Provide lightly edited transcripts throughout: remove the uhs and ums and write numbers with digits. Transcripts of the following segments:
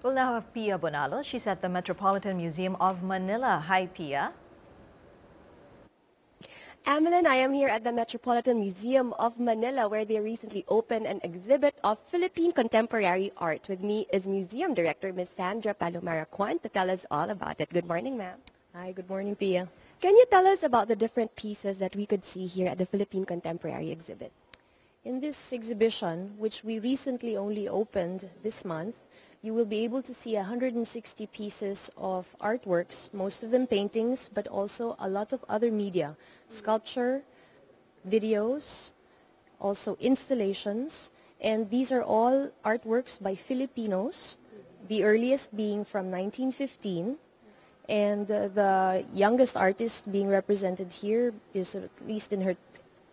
We'll now have Pia Bonalo. She's at the Metropolitan Museum of Manila. Hi, Pia. Amelin, I am here at the Metropolitan Museum of Manila where they recently opened an exhibit of Philippine contemporary art. With me is Museum Director Ms. Sandra Palomaracuan to tell us all about it. Good morning, ma'am. Hi, good morning, Pia. Can you tell us about the different pieces that we could see here at the Philippine Contemporary exhibit? In this exhibition, which we recently only opened this month, you will be able to see 160 pieces of artworks, most of them paintings, but also a lot of other media, sculpture, videos, also installations, and these are all artworks by Filipinos, the earliest being from 1915, and the youngest artist being represented here is at least in her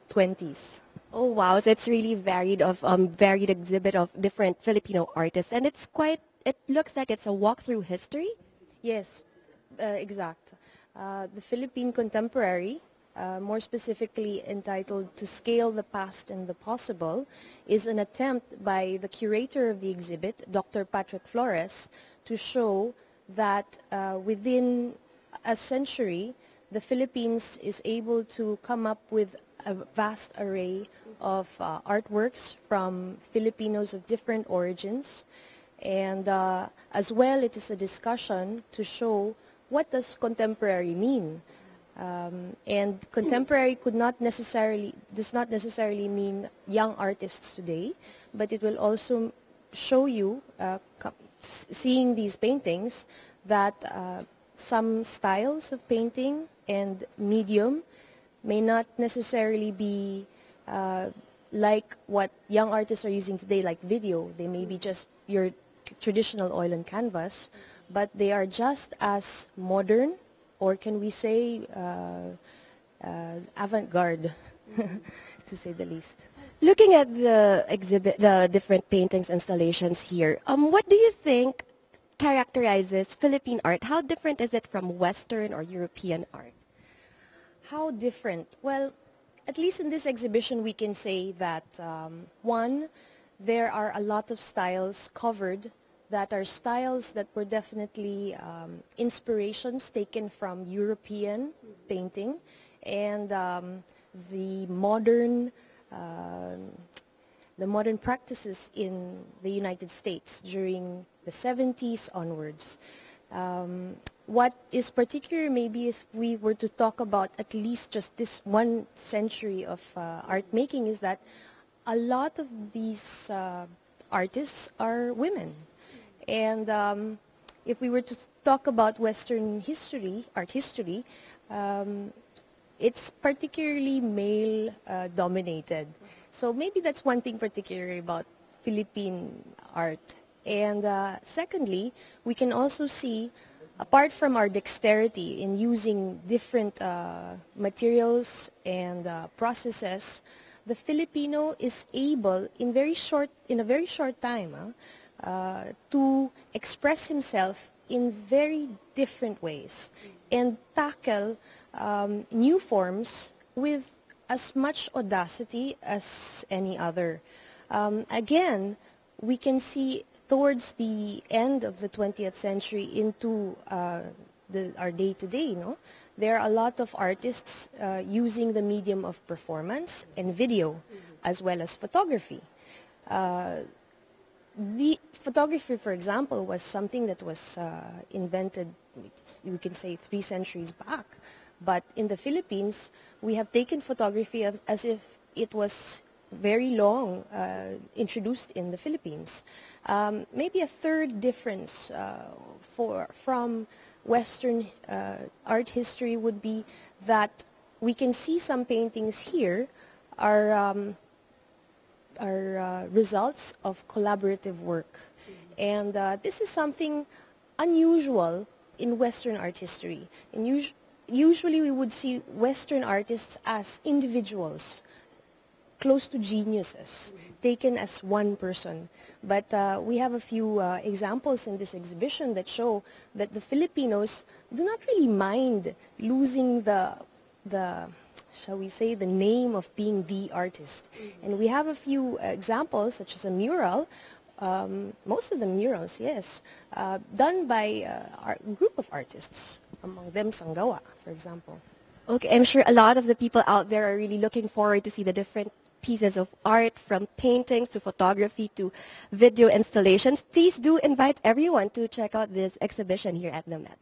20s. Oh wow, so it's really varied exhibit of different Filipino artists, and it looks like it's a walk through history. Yes, exact. The Philippine Contemporary, more specifically entitled To Scale the Past and the Possible, is an attempt by the curator of the exhibit, Dr. Patrick Flores, to show that within a century, the Philippines is able to come up with a vast array of artworks from Filipinos of different origins. And as well, it is a discussion to show what does contemporary mean. And contemporary does not necessarily mean young artists today, but it will also show you, seeing these paintings, that some styles of painting and medium may not necessarily be like what young artists are using today, like video. They may be just your traditional oil and canvas, but they are just as modern, or can we say avant-garde, to say the least. Looking at the exhibit, the different paintings, installations here, what do you think characterizes Philippine art? How different is it from Western or European art? How different? Well, at least in this exhibition, we can say that, one, there are a lot of styles covered that are styles that were definitely inspirations taken from European painting and the modern practices in the United States during the 70s onwards. What is particular maybe if we were to talk about at least just this one century of art making is that a lot of these artists are women. And if we were to talk about Western history, art history, it's particularly male dominated. So maybe that's one thing particular about Philippine art. And secondly, we can also see, apart from our dexterity in using different materials and processes, the Filipino is able in a very short time to express himself in very different ways and tackle new forms with as much audacity as any other. Again, we can see towards the end of the 20th century into our day-to-day, there are a lot of artists using the medium of performance and video as well as photography. The photography, for example, was something that was invented, we can say, 3 centuries back. But in the Philippines, we have taken photography as if it was very long introduced in the Philippines. Maybe a third difference from Western art history would be that we can see some paintings here are results of collaborative work. And this is something unusual in Western art history. And usually we would see Western artists as individuals, close to geniuses, taken as one person. But we have a few examples in this exhibition that show that the Filipinos do not really mind losing the shall we say, the name of being the artist. And we have a few examples, such as a mural, Most of them murals, yes, done by a group of artists, among them Sanggawa, for example. Okay, I'm sure a lot of the people out there are really looking forward to see the different pieces of art, from paintings to photography to video installations. Please do invite everyone to check out this exhibition here at the Met.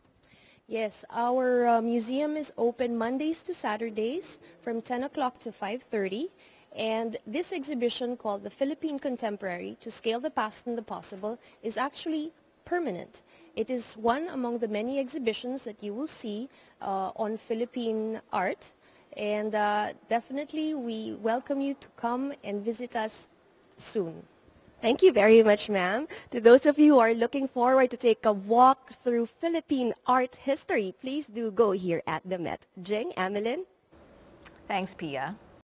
Yes, our museum is open Mondays to Saturdays from 10 o'clock to 5:30. And this exhibition, called the Philippine Contemporary, To Scale the Past and the Possible, is actually permanent. It is one among the many exhibitions that you will see on Philippine art. And definitely we welcome you to come and visit us soon. Thank you very much, ma'am. To those of you who are looking forward to take a walk through Philippine art history, please do go here at the Met. Jing, Amelin? Thanks, Pia.